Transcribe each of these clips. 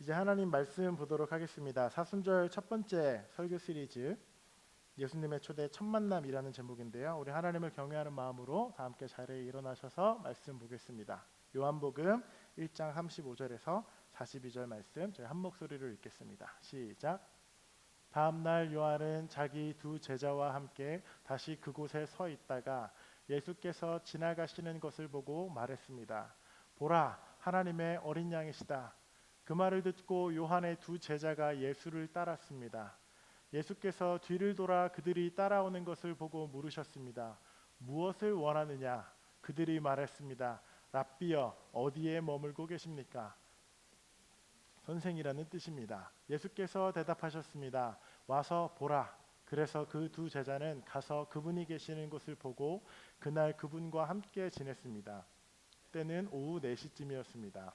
이제 하나님 말씀 보도록 하겠습니다. 사순절 첫 번째 설교 시리즈 예수님의 초대 첫 만남이라는 제목인데요. 우리 하나님을 경외하는 마음으로 다 함께 자리에 일어나셔서 말씀 보겠습니다. 요한복음 1장 35절에서 42절 말씀 저희 한 목소리로 읽겠습니다. 시작. 다음 날 요한은 자기 두 제자와 함께 다시 그곳에 서 있다가 예수께서 지나가시는 것을 보고 말했습니다. 보라, 하나님의 어린 양이시다. 그 말을 듣고 요한의 두 제자가 예수를 따랐습니다. 예수께서 뒤를 돌아 그들이 따라오는 것을 보고 물으셨습니다. 무엇을 원하느냐? 그들이 말했습니다. 랍비여, 어디에 머물고 계십니까? 선생이라는 뜻입니다. 예수께서 대답하셨습니다. 와서 보라. 그래서 그 두 제자는 가서 그분이 계시는 곳을 보고 그날 그분과 함께 지냈습니다. 때는 오후 4시쯤이었습니다.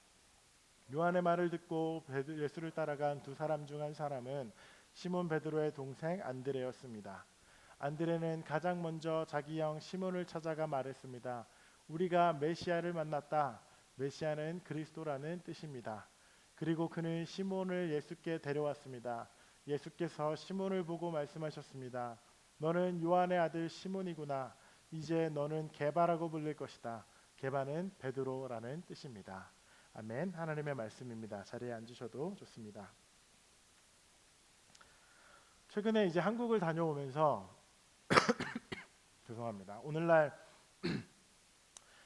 요한의 말을 듣고 예수를 따라간 두 사람 중 한 사람은 시몬 베드로의 동생 안드레였습니다. 안드레는 가장 먼저 자기 형 시몬을 찾아가 말했습니다. 우리가 메시아를 만났다. 메시아는 그리스도라는 뜻입니다. 그리고 그는 시몬을 예수께 데려왔습니다. 예수께서 시몬을 보고 말씀하셨습니다. 너는 요한의 아들 시몬이구나. 이제 너는 게바라고 불릴 것이다. 게바는 베드로라는 뜻입니다. 아멘. 하나님의 말씀입니다. 자리에 앉으셔도 좋습니다. 최근에 이제 한국을 다녀오면서 죄송합니다. 오늘날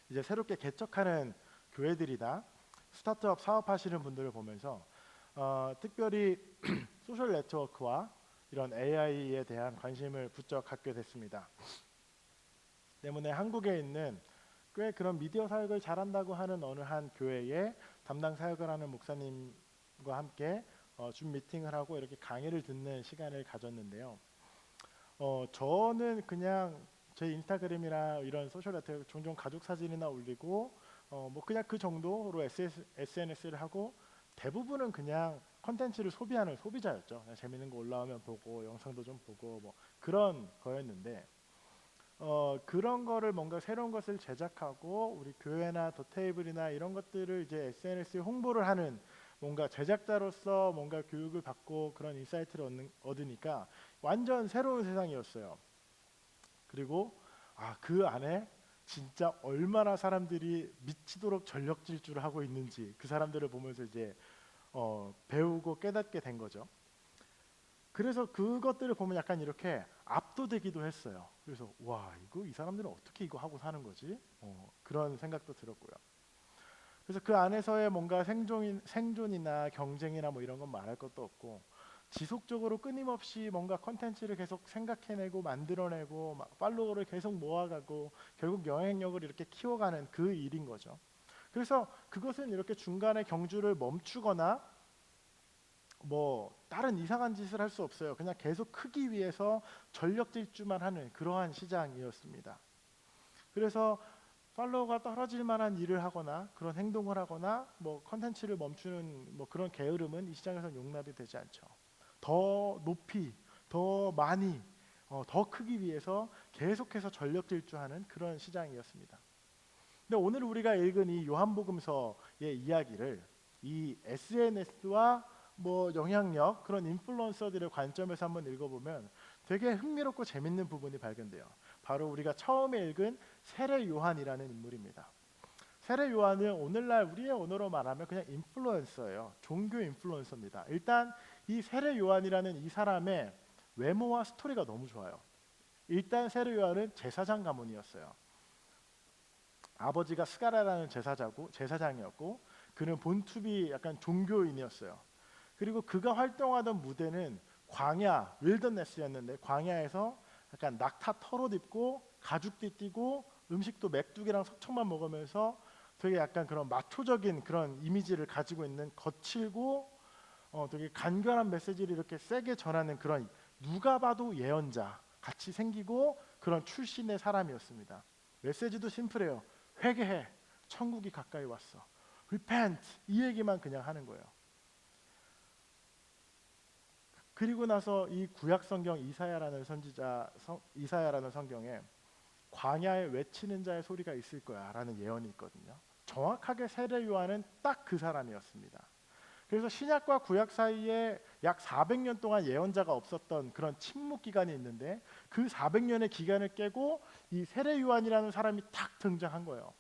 이제 새롭게 개척하는 교회들이나 스타트업 사업하시는 분들을 보면서 특별히 소셜 네트워크와 이런 AI에 대한 관심을 부쩍 갖게 됐습니다. 때문에 한국에 있는 꽤 그런 미디어 사역을 잘한다고 하는 어느 한 교회의 담당 사역을 하는 목사님과 함께 줌 미팅을 하고 이렇게 강의를 듣는 시간을 가졌는데요. 저는 그냥 제 인스타그램이나 이런 소셜 네트워크 종종 가족 사진이나 올리고 뭐 그냥 그 정도로 SNS를 하고 대부분은 그냥 컨텐츠를 소비하는 소비자였죠. 그냥 재밌는 거 올라오면 보고 영상도 좀 보고 뭐 그런 거였는데 그런 거를 뭔가 새로운 것을 제작하고 우리 교회나 더테이블이나 이런 것들을 이제 SNS에 홍보를 하는 뭔가 제작자로서 뭔가 교육을 받고 그런 인사이트를 얻으니까 완전 새로운 세상이었어요. 그리고 그 안에 진짜 얼마나 사람들이 미치도록 전력 질주를 하고 있는지 그 사람들을 보면서 이제 배우고 깨닫게 된 거죠. 그래서 그것들을 보면 약간 이렇게 압도되기도 했어요. 그래서 와, 이거 이 사람들은 어떻게 이거 하고 사는 거지? 그런 생각도 들었고요. 그래서 그 안에서의 뭔가 생존이나 경쟁이나 뭐 이런 건 말할 것도 없고 지속적으로 끊임없이 뭔가 컨텐츠를 계속 생각해내고 만들어내고 막 팔로워를 계속 모아가고 결국 영향력을 이렇게 키워가는 그 일인 거죠. 그래서 그것은 이렇게 중간에 경주를 멈추거나 뭐 다른 이상한 짓을 할 수 없어요. 그냥 계속 크기 위해서 전력 질주만 하는 그러한 시장이었습니다. 그래서 팔로워가 떨어질 만한 일을 하거나 그런 행동을 하거나 뭐 컨텐츠를 멈추는 뭐 그런 게으름은 이 시장에서 용납이 되지 않죠. 더 높이, 더 많이, 더 크기 위해서 계속해서 전력 질주하는 그런 시장이었습니다. 근데 오늘 우리가 읽은 이 요한복음서의 이야기를 이 SNS와 뭐 영향력 그런 인플루언서들의 관점에서 한번 읽어보면 되게 흥미롭고 재밌는 부분이 발견돼요. 바로 우리가 처음에 읽은 세례 요한이라는 인물입니다. 세례 요한은 오늘날 우리의 언어로 말하면 그냥 인플루언서예요. 종교 인플루언서입니다. 일단 이 세례 요한이라는 이 사람의 외모와 스토리가 너무 좋아요. 일단 세례 요한은 제사장 가문이었어요. 아버지가 스가랴라는 제사장이었고 그는 본투비 약간 종교인이었어요. 그리고 그가 활동하던 무대는 광야, 윌더네스였는데 광야에서 약간 낙타 털옷 입고 가죽띠 띠고 음식도 메뚜기랑 석청만 먹으면서 되게 약간 그런 마초적인 그런 이미지를 가지고 있는 거칠고 되게 간결한 메시지를 이렇게 세게 전하는 그런 누가 봐도 예언자 같이 생기고 그런 출신의 사람이었습니다. 메시지도 심플해요. 회개해. 천국이 가까이 왔어. Repent. 이 얘기만 그냥 하는 거예요. 그리고 나서 이 구약 성경 이사야라는 성경에 광야에 외치는 자의 소리가 있을 거야라는 예언이 있거든요. 정확하게 세례 요한은 딱 그 사람이었습니다. 그래서 신약과 구약 사이에 약 400년 동안 예언자가 없었던 그런 침묵 기간이 있는데, 그 400년의 기간을 깨고 이 세례 요한이라는 사람이 탁 등장한 거예요.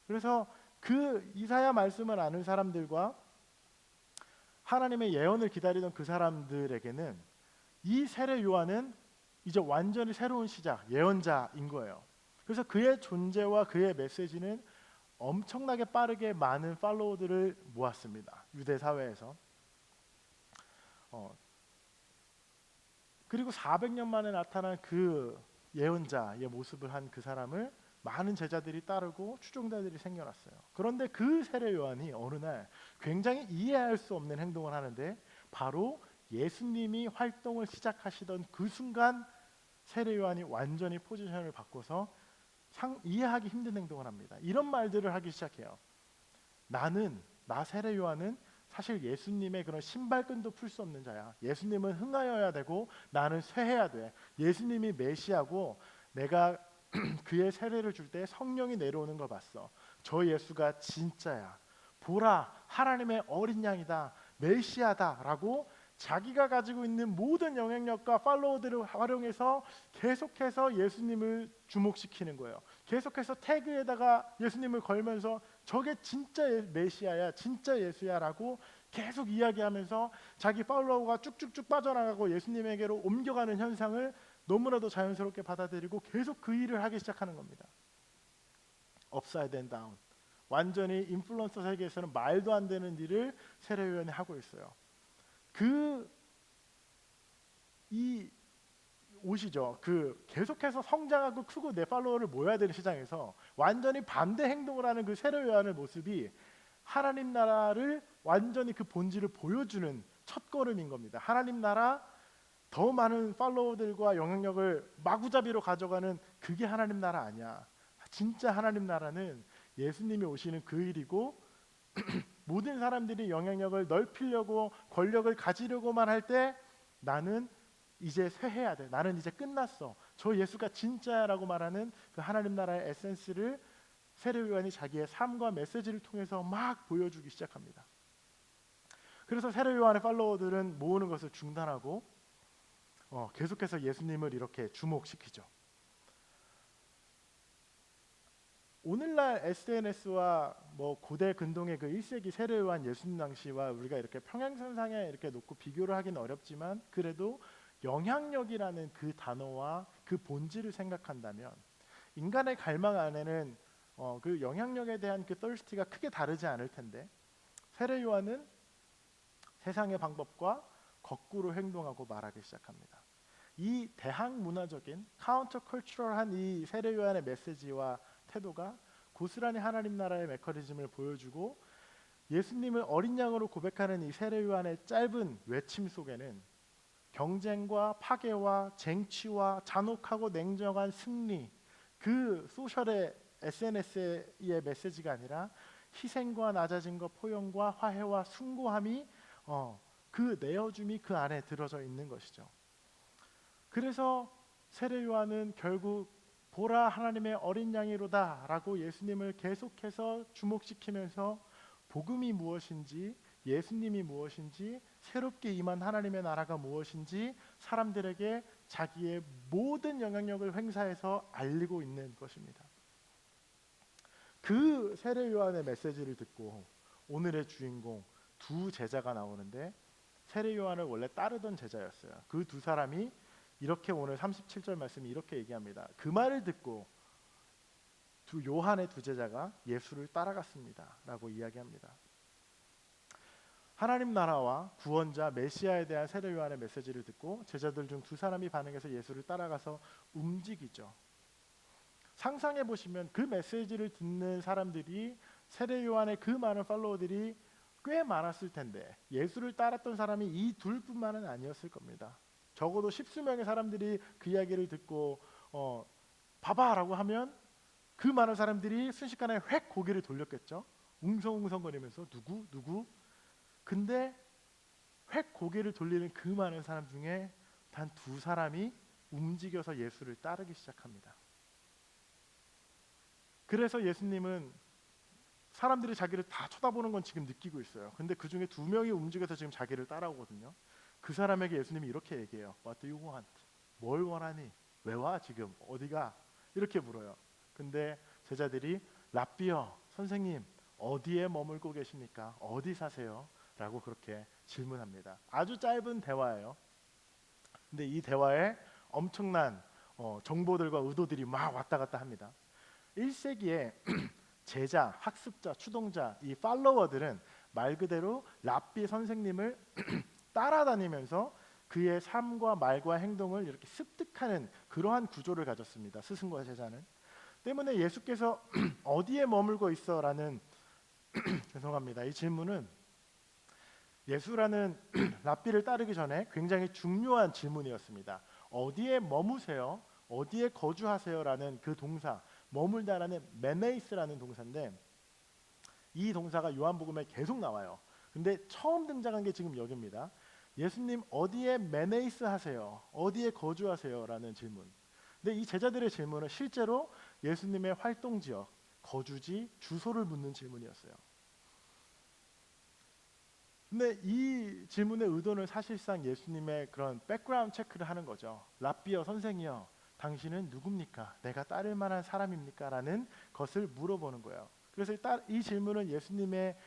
그래서 그 이사야 말씀을 아는 사람들과 하나님의 예언을 기다리던 그 사람들에게는 이 세례 요한은 이제 완전히 새로운 시작, 예언자인 거예요. 그래서 그의 존재와 그의 메시지는 엄청나게 빠르게 많은 팔로워들을 모았습니다. 유대 사회에서. 그리고 400년 만에 나타난 그 예언자의 모습을 한 그 사람을 많은 제자들이 따르고 추종자들이 생겨났어요. 그런데 그 세례 요한이 어느 날 굉장히 이해할 수 없는 행동을 하는데, 바로 예수님이 활동을 시작하시던 그 순간 세례 요한이 완전히 포지션을 바꿔서 이해하기 힘든 행동을 합니다. 이런 말들을 하기 시작해요. 나 세례 요한은 사실 예수님의 그런 신발끈도 풀 수 없는 자야. 예수님은 흥하여야 되고 나는 쇠해야 돼. 예수님이 메시아고 내가 그의 세례를 줄 때 성령이 내려오는 걸 봤어. 저 예수가 진짜야. 보라, 하나님의 어린 양이다. 메시아다라고 자기가 가지고 있는 모든 영향력과 팔로워들을 활용해서 계속해서 예수님을 주목시키는 거예요. 계속해서 태그에다가 예수님을 걸면서 저게 진짜 메시아야, 진짜 예수야라고 계속 이야기하면서 자기 팔로워가 쭉쭉쭉 빠져나가고 예수님에게로 옮겨가는 현상을 너무나도 자연스럽게 받아들이고 계속 그 일을 하기 시작하는 겁니다. 업사이드 앤 다운. 완전히 인플루언서 세계에서는 말도 안 되는 일을 세례요한이 하고 있어요. 이 옷이죠. 계속해서 성장하고 크고 내 팔로워를 모여야 되는 시장에서 완전히 반대 행동을 하는 그 세례 요한의 모습이 하나님 나라를 완전히 그 본질을 보여주는 첫걸음인 겁니다. 하나님 나라, 더 많은 팔로워들과 영향력을 마구잡이로 가져가는 그게 하나님 나라 아니야. 진짜 하나님 나라는 예수님이 오시는 그 일이고, 모든 사람들이 영향력을 넓히려고 권력을 가지려고만 할 때 나는 이제 쇠해야 돼. 나는 이제 끝났어. 저 예수가 진짜라고 말하는 그 하나님 나라의 에센스를 세례 요한이 자기의 삶과 메시지를 통해서 막 보여주기 시작합니다. 그래서 세례 요한의 팔로워들은 모으는 것을 중단하고 계속해서 예수님을 이렇게 주목시키죠. 오늘날 SNS와 고대 근동의 그 1세기 세례 요한 예수님 당시와 우리가 이렇게 평행선상에 이렇게 놓고 비교를 하기는 어렵지만, 그래도 영향력이라는 그 단어와 그 본질을 생각한다면 인간의 갈망 안에는 그 영향력에 대한 그 thirst가 크게 다르지 않을 텐데, 세례 요한은 세상의 방법과 거꾸로 행동하고 말하기 시작합니다. 이 대항문화적인 카운터 컬처럴한 이 세례 요한의 메시지와 태도가 고스란히 하나님 나라의 메커니즘을 보여주고, 예수님을 어린 양으로 고백하는 이 세례 요한의 짧은 외침 속에는 경쟁과 파괴와 쟁취와 잔혹하고 냉정한 승리, 그 소셜의 SNS의 메시지가 아니라 희생과 낮아짐과 포용과 화해와 숭고함이 그 내어줌이 그 안에 들어져 있는 것이죠. 그래서 세례 요한은 결국 보라 하나님의 어린 양이로다 라고 예수님을 계속해서 주목시키면서 복음이 무엇인지, 예수님이 무엇인지, 새롭게 임한 하나님의 나라가 무엇인지 사람들에게 자기의 모든 영향력을 행사해서 알리고 있는 것입니다. 그 세례 요한의 메시지를 듣고 오늘의 주인공 두 제자가 나오는데, 세례 요한을 원래 따르던 제자였어요. 그 두 사람이 이렇게 오늘 37절 말씀이 이렇게 얘기합니다. 그 말을 듣고 요한의 두 제자가 예수를 따라갔습니다 라고 이야기합니다. 하나님 나라와 구원자 메시아에 대한 세례 요한의 메시지를 듣고 제자들 중 두 사람이 반응해서 예수를 따라가서 움직이죠. 상상해 보시면 그 메시지를 듣는 사람들이, 세례 요한의 그 많은 팔로워들이 꽤 많았을 텐데, 예수를 따랐던 사람이 이 둘뿐만은 아니었을 겁니다. 적어도 십수명의 사람들이 그 이야기를 듣고 봐봐라고 하면 그 많은 사람들이 순식간에 획 고개를 돌렸겠죠. 웅성웅성거리면서 누구? 근데 획 고개를 돌리는 그 많은 사람 중에 단 두 사람이 움직여서 예수를 따르기 시작합니다. 그래서 예수님은 사람들이 자기를 다 쳐다보는 건 지금 느끼고 있어요. 근데 그 중에 두 명이 움직여서 지금 자기를 따라오거든요. 그 사람에게 예수님이 이렇게 얘기해요. What do you want? 뭘 원하니? 왜 와 지금? 어디가? 이렇게 물어요. 근데 제자들이 랍비여, 선생님 어디에 머물고 계십니까? 어디 사세요? 라고 그렇게 질문합니다. 아주 짧은 대화예요. 근데 이 대화에 엄청난 정보들과 의도들이 막 왔다 갔다 합니다. 1세기에 제자, 학습자, 추동자, 이 팔로워들은 말 그대로 랍비 선생님을 따라다니면서 그의 삶과 말과 행동을 이렇게 습득하는 그러한 구조를 가졌습니다. 스승과 제자는. 때문에 예수께서 어디에 머물고 있어라는 죄송합니다. 이 질문은 예수라는 랍비를 따르기 전에 굉장히 중요한 질문이었습니다. 어디에 머무세요? 어디에 거주하세요라는 그 동사, 머물다라는 메네이스라는 동사인데 이 동사가 요한복음에 계속 나와요. 근데 처음 등장한 게 지금 여기입니다. 예수님 어디에 메네이스 하세요? 어디에 거주하세요? 라는 질문. 근데 이 제자들의 질문은 실제로 예수님의 활동 지역, 거주지, 주소를 묻는 질문이었어요. 근데 이 질문의 의도는 사실상 예수님의 그런 백그라운드 체크를 하는 거죠. 랍비여, 선생이여, 당신은 누굽니까? 내가 따를 만한 사람입니까? 라는 것을 물어보는 거예요. 그래서 이 질문은 예수님의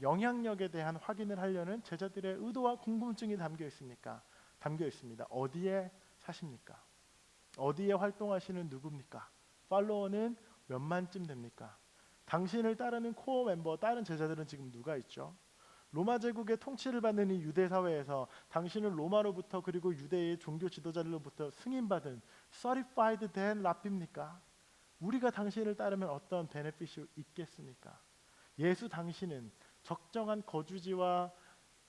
영향력에 대한 확인을 하려는 제자들의 의도와 궁금증이 담겨 있습니다. 어디에 사십니까? 어디에 활동하시는 누굽니까? 팔로워는 몇만쯤 됩니까? 당신을 따르는 코어 멤버, 다른 제자들은 지금 누가 있죠? 로마 제국의 통치를 받는 이 유대 사회에서 당신은 로마로부터 그리고 유대의 종교 지도자들로부터 승인받은 certified 된 랍비입니까? 우리가 당신을 따르면 어떤 베네핏이 있겠습니까? 예수 당신은 적정한 거주지와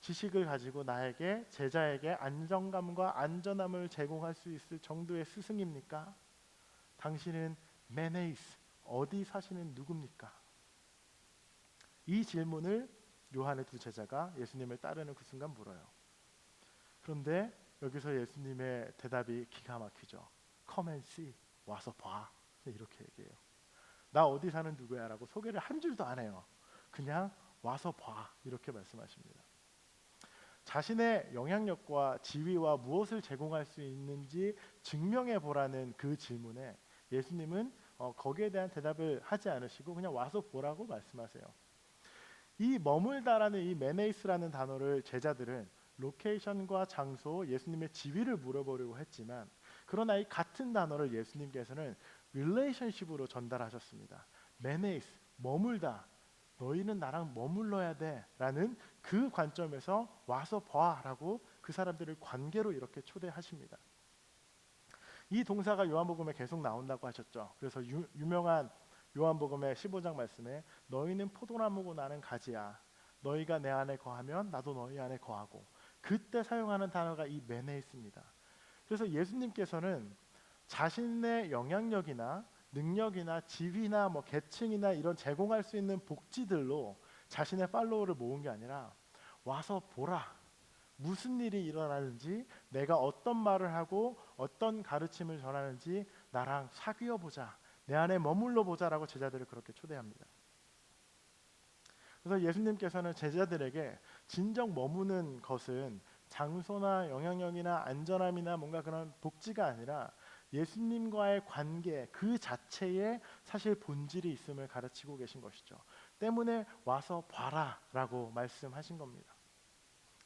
지식을 가지고 나에게 제자에게 안정감과 안전함을 제공할 수 있을 정도의 스승입니까? 당신은 메네이스 어디 사시는 누굽니까? 이 질문을 요한의 두 제자가 예수님을 따르는 그 순간 물어요. 그런데 여기서 예수님의 대답이 기가 막히죠. Come and see, 와서 봐. 이렇게 얘기해요. 나 어디 사는 누구야 라고 소개를 한 줄도 안 해요. 그냥 와서 봐 이렇게 말씀하십니다. 자신의 영향력과 지위와 무엇을 제공할 수 있는지 증명해 보라는 그 질문에 예수님은 거기에 대한 대답을 하지 않으시고 그냥 와서 보라고 말씀하세요. 이 머물다라는 이 메네이스라는 단어를 제자들은 로케이션과 장소, 예수님의 지위를 물어보려고 했지만 그러나 이 같은 단어를 예수님께서는 릴레이션십으로 전달하셨습니다. 메네이스, 머물다. 너희는 나랑 머물러야 돼 라는 그 관점에서 와서 봐라고 그 사람들을 관계로 이렇게 초대하십니다. 이 동사가 요한복음에 계속 나온다고 하셨죠. 그래서 유명한 요한복음의 15장 말씀에 너희는 포도나무고 나는 가지야. 너희가 내 안에 거하면 나도 너희 안에 거하고. 그때 사용하는 단어가 이 메네이스입니다. 그래서 예수님께서는 자신의 영향력이나 능력이나 지위나 계층이나 이런 제공할 수 있는 복지들로 자신의 팔로워를 모은 게 아니라 와서 보라. 무슨 일이 일어나는지, 내가 어떤 말을 하고 어떤 가르침을 전하는지 나랑 사귀어 보자. 내 안에 머물러 보자라고 제자들을 그렇게 초대합니다. 그래서 예수님께서는 제자들에게 진정 머무는 것은 장소나 영향력이나 안전함이나 뭔가 그런 복지가 아니라 예수님과의 관계 그 자체에 사실 본질이 있음을 가르치고 계신 것이죠. 때문에 와서 봐라라고 말씀하신 겁니다.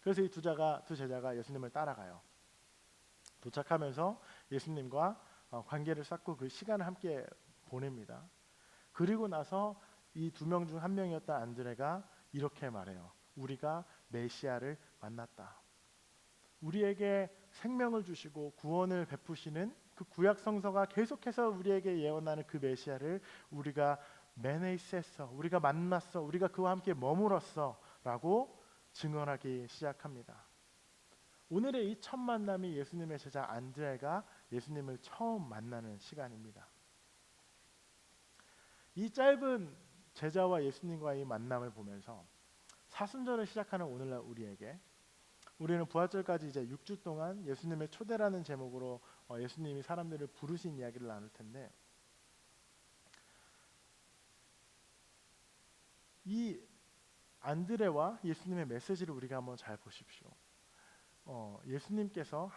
그래서 이 두 제자가 예수님을 따라가요. 도착하면서 예수님과 관계를 쌓고 그 시간을 함께 보냅니다. 그리고 나서 이 두 명 중 한 명이었던 안드레가 이렇게 말해요. 우리가 메시아를 만났다. 우리에게 생명을 주시고 구원을 베푸시는 그 구약 성서가 계속해서 우리에게 예언하는 그 메시아를 우리가 메네이스했어. 우리가 만났어. 우리가 그와 함께 머물었어. 라고 증언하기 시작합니다. 오늘의 이 첫 만남이 예수님의 제자 안드레가 예수님을 처음 만나는 시간입니다. 이 짧은 제자와 예수님과의 만남을 보면서 사순절을 시작하는 오늘날 우리는 부활절까지 이제 6주 동안 예수님의 초대라는 제목으로 예수님이 사람들을 부르신 이야기를 나눌 텐데, 이 안드레와 예수님의 메시지를 우리가 한번 잘 보십시오. 예수님께서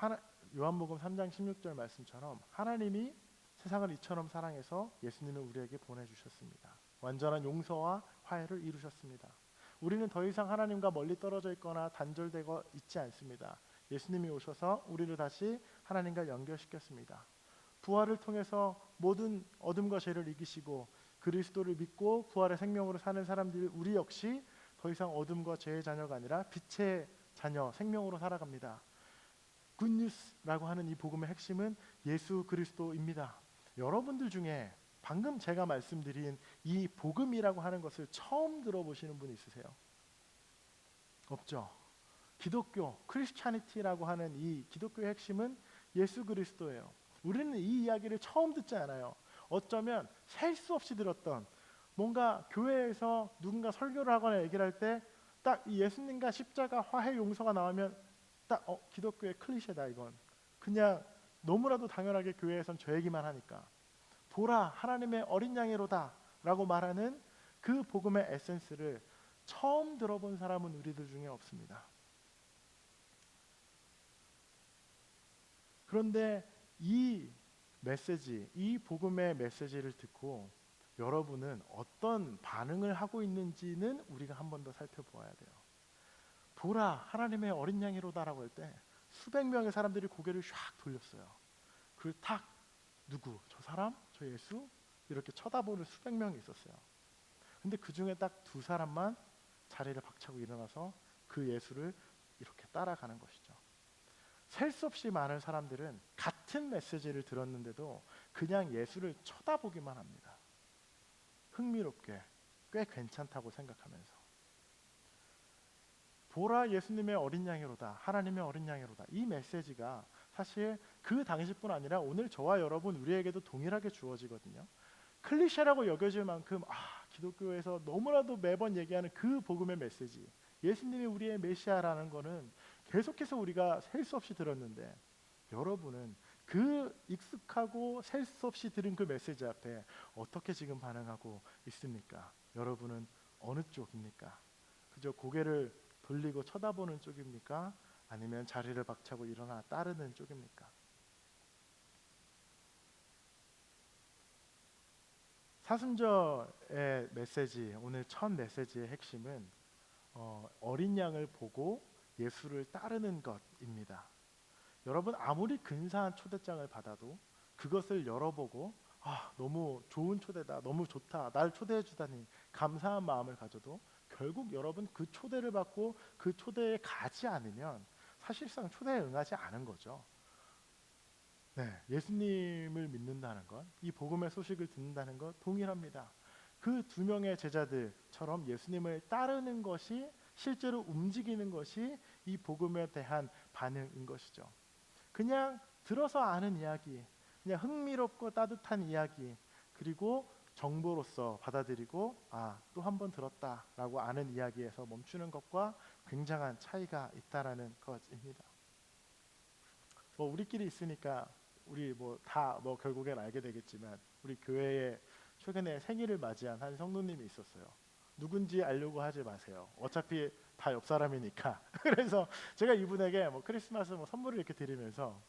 요한복음 3장 16절 말씀처럼 하나님이 세상을 이처럼 사랑해서 예수님을 우리에게 보내주셨습니다. 완전한 용서와 화해를 이루셨습니다. 우리는 더 이상 하나님과 멀리 떨어져 있거나 단절되고 있지 않습니다. 예수님이 오셔서 우리를 다시 하나님과 연결시켰습니다. 부활을 통해서 모든 어둠과 죄를 이기시고 그리스도를 믿고 부활의 생명으로 사는 사람들, 우리 역시 더 이상 어둠과 죄의 자녀가 아니라 빛의 자녀, 생명으로 살아갑니다. 굿뉴스라고 하는 이 복음의 핵심은 예수 그리스도입니다. 여러분들 중에 방금 제가 말씀드린 이 복음이라고 하는 것을 처음 들어보시는 분 있으세요? 없죠. 기독교, 크리스찬이티라고 하는 이 기독교의 핵심은 예수 그리스도예요. 우리는 이 이야기를 처음 듣지 않아요. 어쩌면 셀 수 없이 들었던, 뭔가 교회에서 누군가 설교를 하거나 얘기를 할 때 딱 이 예수님과 십자가, 화해, 용서가 나오면 딱 기독교의 클리셰다 이건. 그냥 너무나도 당연하게 교회에선 저 얘기만 하니까. 보라 하나님의 어린 양이로다 라고 말하는 그 복음의 에센스를 처음 들어본 사람은 우리들 중에 없습니다. 그런데 이 메시지, 이 복음의 메시지를 듣고 여러분은 어떤 반응을 하고 있는지는 우리가 한 번 더 살펴보아야 돼요. 보라 하나님의 어린 양이로다라고 할 때 수백 명의 사람들이 고개를 샥 돌렸어요. 그리고 탁 누구? 저 사람? 저 예수? 이렇게 쳐다보는 수백 명이 있었어요. 근데 그 중에 딱 두 사람만 자리를 박차고 일어나서 그 예수를 이렇게 따라가는 것이죠. 셀 수 없이 많은 사람들은 같은 메시지를 들었는데도 그냥 예수를 쳐다보기만 합니다. 흥미롭게, 꽤 괜찮다고 생각하면서. 보라 예수님의 어린 양이로다, 하나님의 어린 양이로다, 이 메시지가 사실 그 당시뿐 아니라 오늘 저와 여러분 우리에게도 동일하게 주어지거든요. 클리셰라고 여겨질 만큼 기독교에서 너무나도 매번 얘기하는 그 복음의 메시지, 예수님이 우리의 메시아라는 거는 계속해서 우리가 셀 수 없이 들었는데, 여러분은 그 익숙하고 셀 수 없이 들은 그 메시지 앞에 어떻게 지금 반응하고 있습니까? 여러분은 어느 쪽입니까? 그저 고개를 돌리고 쳐다보는 쪽입니까? 아니면 자리를 박차고 일어나 따르는 쪽입니까? 사순절의 메시지, 오늘 첫 메시지의 핵심은 어린 양을 보고 예수를 따르는 것입니다. 여러분 아무리 근사한 초대장을 받아도 그것을 열어보고 너무 좋은 초대다, 너무 좋다, 날 초대해 주다니 감사한 마음을 가져도 결국 여러분 그 초대를 받고 그 초대에 가지 않으면 사실상 초대에 응하지 않은 거죠. 네, 예수님을 믿는다는 것, 이 복음의 소식을 듣는다는 것 동일합니다. 그 두 명의 제자들처럼 예수님을 따르는 것이, 실제로 움직이는 것이 이 복음에 대한 반응인 것이죠. 그냥 들어서 아는 이야기, 그냥 흥미롭고 따뜻한 이야기, 그리고 정보로서 받아들이고 또 한 번 들었다라고 아는 이야기에서 멈추는 것과 굉장한 차이가 있다라는 것입니다. 우리끼리 있으니까 우리 다 결국엔 알게 되겠지만, 우리 교회에 최근에 생일을 맞이한 한 성도님이 있었어요. 누군지 알려고 하지 마세요. 어차피 다 옆 사람이니까. 그래서 제가 이분에게 크리스마스 선물을 이렇게 드리면서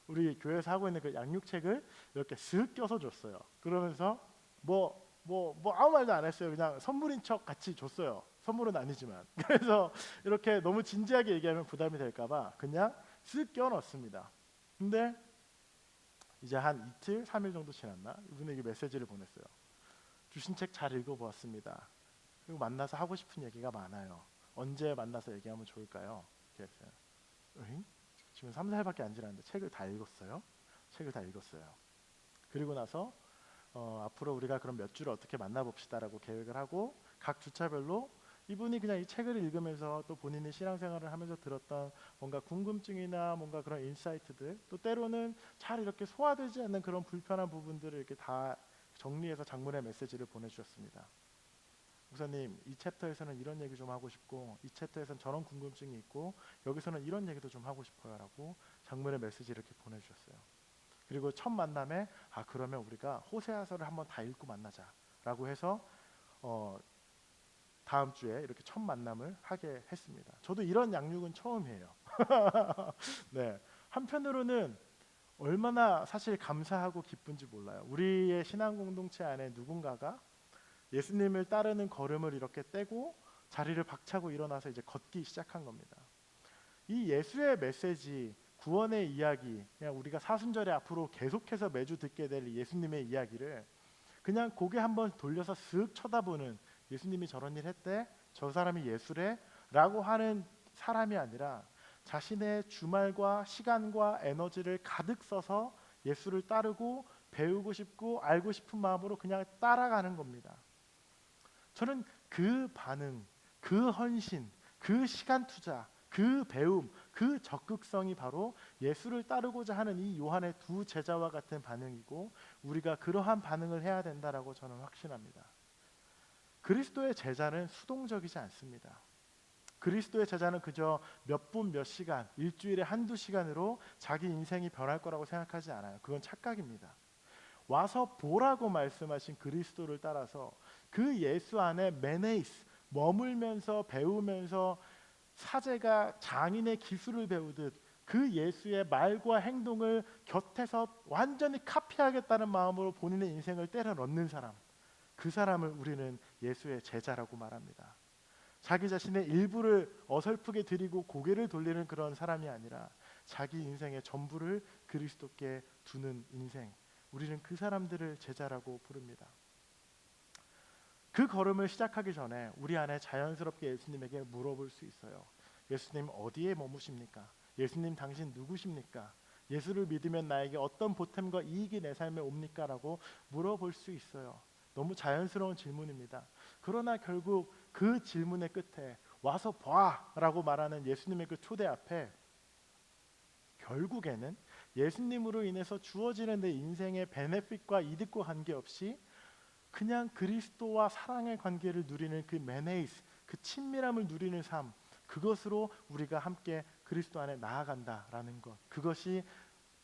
우리 교회에서 하고 있는 그 양육책을 이렇게 쓱 껴서 줬어요. 그러면서 아무 말도 안 했어요. 그냥 선물인 척 같이 줬어요. 선물은 아니지만. 그래서 이렇게 너무 진지하게 얘기하면 부담이 될까봐 그냥 쓱 껴넣습니다. 근데 이제 한 이틀, 3일 정도 지났나? 이분에게 메시지를 보냈어요. 주신 책 잘 읽어보았습니다. 그리고 만나서 하고 싶은 얘기가 많아요. 언제 만나서 얘기하면 좋을까요? 이렇게 했어요. 응? 지금 3, 4일밖에 안 지났는데 책을 다 읽었어요? 책을 다 읽었어요. 그리고 나서 앞으로 우리가 그럼 몇 주를 어떻게 만나봅시다라고 계획을 하고, 각 주차별로 이분이 그냥 이 책을 읽으면서 또 본인이 신앙생활을 하면서 들었던 뭔가 궁금증이나 뭔가 그런 인사이트들, 또 때로는 잘 이렇게 소화되지 않는 그런 불편한 부분들을 이렇게 다 정리해서 장문의 메시지를 보내주셨습니다. 목사님, 이 챕터에서는 이런 얘기 좀 하고 싶고, 이 챕터에서는 저런 궁금증이 있고, 여기서는 이런 얘기도 좀 하고 싶어요 라고 장문의 메시지를 이렇게 보내주셨어요. 그리고 첫 만남에 그러면 우리가 호세아서를 한번 다 읽고 만나자 라고 해서 다음 주에 이렇게 첫 만남을 하게 했습니다. 저도 이런 양육은 처음이에요. 네. 한편으로는 얼마나 사실 감사하고 기쁜지 몰라요. 우리의 신앙 공동체 안에 누군가가 예수님을 따르는 걸음을 이렇게 떼고 자리를 박차고 일어나서 이제 걷기 시작한 겁니다. 이 예수의 메시지, 구원의 이야기, 그냥 우리가 사순절에 앞으로 계속해서 매주 듣게 될 예수님의 이야기를 그냥 고개 한번 돌려서 쓱 쳐다보는, 예수님이 저런 일 했대, 저 사람이 예수래 라고 하는 사람이 아니라 자신의 주말과 시간과 에너지를 가득 써서 예수를 따르고 배우고 싶고 알고 싶은 마음으로 그냥 따라가는 겁니다. 저는 그 반응, 그 헌신, 그 시간 투자, 그 배움, 그 적극성이 바로 예수를 따르고자 하는 이 요한의 두 제자와 같은 반응이고, 우리가 그러한 반응을 해야 된다라고 저는 확신합니다. 그리스도의 제자는 수동적이지 않습니다. 그리스도의 제자는 그저 몇 분 몇 시간, 일주일에 한두 시간으로 자기 인생이 변할 거라고 생각하지 않아요. 그건 착각입니다. 와서 보라고 말씀하신 그리스도를 따라서 그 예수 안에 메네이스, 머물면서 배우면서 사제가 장인의 기술을 배우듯 그 예수의 말과 행동을 곁에서 완전히 카피하겠다는 마음으로 본인의 인생을 때려 넣는 사람, 그 사람을 우리는 예수의 제자라고 말합니다. 자기 자신의 일부를 어설프게 드리고 고개를 돌리는 그런 사람이 아니라 자기 인생의 전부를 그리스도께 두는 인생, 우리는 그 사람들을 제자라고 부릅니다. 그 걸음을 시작하기 전에 우리 안에 자연스럽게 예수님에게 물어볼 수 있어요. 예수님 어디에 머무십니까? 예수님 당신 누구십니까? 예수를 믿으면 나에게 어떤 보탬과 이익이 내 삶에 옵니까? 라고 물어볼 수 있어요. 너무 자연스러운 질문입니다. 그러나 결국 그 질문의 끝에 와서 봐 라고 말하는 예수님의 그 초대 앞에 결국에는 예수님으로 인해서 주어지는 내 인생의 베네핏과 이득과 관계없이 그냥 그리스도와 사랑의 관계를 누리는 그 메네이스, 그 친밀함을 누리는 삶, 그것으로 우리가 함께 그리스도 안에 나아간다라는 것, 그것이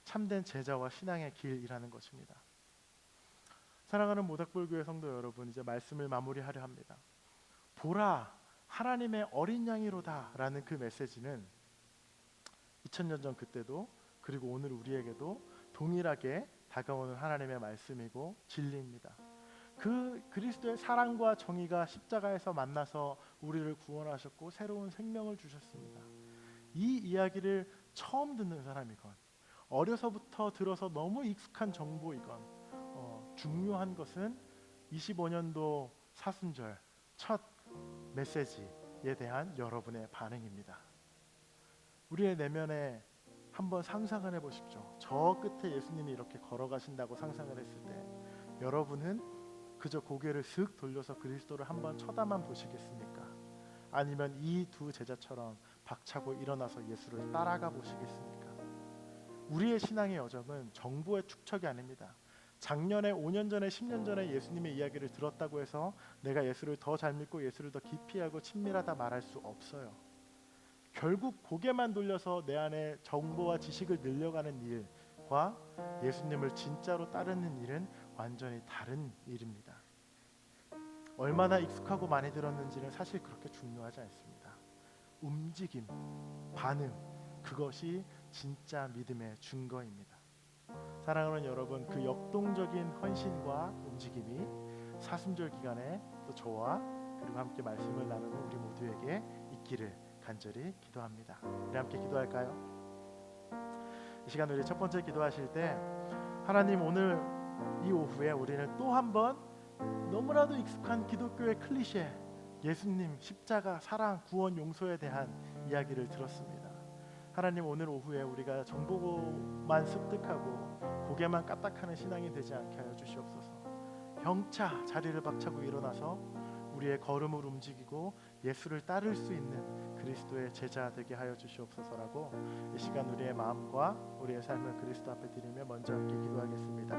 참된 제자와 신앙의 길이라는 것입니다. 사랑하는 모닥불교회 성도 여러분, 이제 말씀을 마무리하려 합니다. 보라, 하나님의 어린 양이로다 라는 그 메시지는 2000년 전 그때도, 그리고 오늘 우리에게도 동일하게 다가오는 하나님의 말씀이고 진리입니다. 그 그리스도의 사랑과 정의가 십자가에서 만나서 우리를 구원하셨고 새로운 생명을 주셨습니다. 이 이야기를 처음 듣는 사람이건 어려서부터 들어서 너무 익숙한 정보이건 중요한 것은 25년도 사순절 첫 메시지에 대한 여러분의 반응입니다. 우리의 내면에 한번 상상을 해보십시오. 저 끝에 예수님이 이렇게 걸어가신다고 상상을 했을 때 여러분은 그저 고개를 슥 돌려서 그리스도를 한번 쳐다만 보시겠습니까? 아니면 이 두 제자처럼 박차고 일어나서 예수를 따라가 보시겠습니까? 우리의 신앙의 여정은 정보의 축적이 아닙니다. 작년에 5년 전에 10년 전에 예수님의 이야기를 들었다고 해서 내가 예수를 더 잘 믿고 예수를 더 깊이 알고 친밀하다 말할 수 없어요. 결국 고개만 돌려서 내 안에 정보와 지식을 늘려가는 일과 예수님을 진짜로 따르는 일은 완전히 다른 일입니다. 얼마나 익숙하고 많이 들었는지는 사실 그렇게 중요하지 않습니다. 움직임, 반응, 그것이 진짜 믿음의 증거입니다. 사랑하는 여러분, 그 역동적인 헌신과 움직임이 사순절 기간에 또 저와 그리고 함께 말씀을 나누는 우리 모두에게 있기를 간절히 기도합니다. 우리 함께 기도할까요? 이 시간 우리 첫 번째 기도하실 때, 하나님 오늘 이 오후에 우리는 또 한 번 너무나도 익숙한 기독교의 클리셰, 예수님, 십자가, 사랑, 구원, 용서에 대한 이야기를 들었습니다. 하나님 오늘 오후에 우리가 정보만 습득하고 고개만 까딱하는 신앙이 되지 않게 하여 주시옵소서. 영차 자리를 박차고 일어나서 우리의 걸음을 움직이고 예수를 따를 수 있는 그리스도의 제자 되게 하여 주시옵소서라고 이 시간 우리의 마음과 우리의 삶을 그리스도 앞에 드리며 먼저 함께 기도하겠습니다.